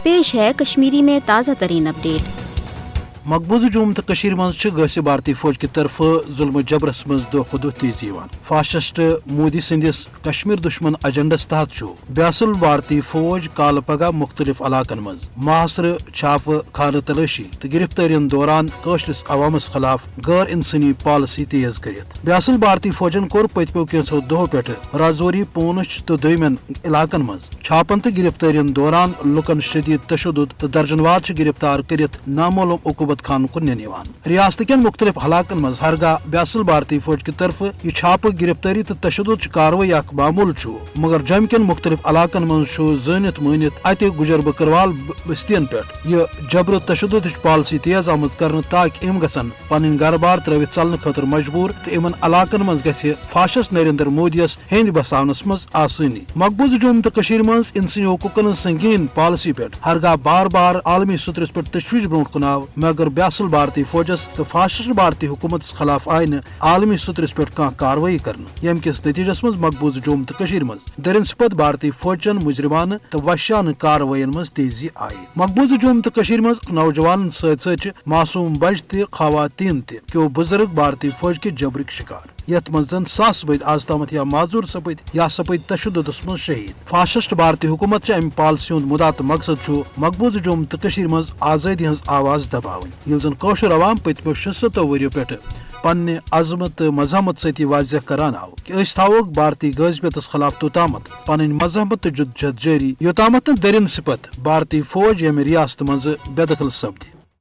पेश है कश्मीरी में ताज़ा तरीन अपडेट। मकबूज जम्मू तो कशीर मज गैस भारतीय फौज की तरफ जुल्म जबरस मज दो खुद तेजी फासिस्ट मोदी संदिस कश्मीर दुश्मन एजेंडस तहत ब्यासल भारतीय फौज काल पगह मुख्तलिफ इलाकन मज माहसर छाप खान तलाशी तो गिरफ्तारियन दौरान कशरिस अवामस खिलाफ गैर इंसानी पॉलिसी तेज कर ब्यासल भारतीय फौजन कोर पत्मो कैंसो दो पे राजौरी पूंछ तो दोमेन इलाकन मज छापन तो गिरफ्तारियन दौरान लुकन शदीद तशद्दुद तो दर्जनवाद गिरफ्तार कर नामालूम उकूबत खान कुन रियासत के मुख्तलिफ हलाकन मज हरगाह ब्यासल भारतीय फौज की तरफ यह छाप गिरफ्तारी तो तशद्दुद कार्रवाई मामूल मगर जम के मुख्तलिफ इलाकन मज जानित मानित अत गुजर बकरवाल बस्तियन पे यह जबर तशद्दुद पॉलिसी तेज आमज कर ताकि यम गसन पन घर बार त्रवित चलने खतर मजबूर तो इन इलाकन मज गि फासिस्ट नरेंद्र मोदियस हिंद बसावनस मज आसानी। मकबूज जम्मू तो कशीर मज इंसानी हकूकन संगीन पॉलिसी पे हरगाह बार बार आलमी सतरस पे तशवीश ब्रोट कुन आव मगर ब्यासल भारतीय फौजस तो फासिस्ट भारतीय हुकूमत खिलाफ आय न आलमी सतरस पे कार्रवाई कर यम किस नतीजस मज मकबूज जम्मू तो कशीर मज दरिनस्पत भारतीय फौजन मुजरिमान तो वशान कार्रवाइन मज तेजी आई। मकबूज जम्मू तो कशीर मज नौजवान सत मासूम बच त खवातीन त्यो बुजुर्ग भारतीय फौज के जबरक शिकार यथ मज जन सास बद आज तमत या माजूर सपद या सपद तशद्दुदस मज शहीद। फासिस्ट भारतीय हुकूमत अमि पॉलिसी हुंद मुदा तो मकसद मकबूज जम्मू तो कशीर मज आज़ादी हज आवाज दबावन यिल जन कौशर अवाम पत्मो 600 वरियो पे पन्ने अजमत मजहमत सती वाजह करान आव कि थावोक भारतीय गजबियतस खिलाफ तोतामत पन मजहमत तो जुदजहद जारी योतामत दरिन सिपत भारतीय फौज यम रियासत मज बेदखल सपदि।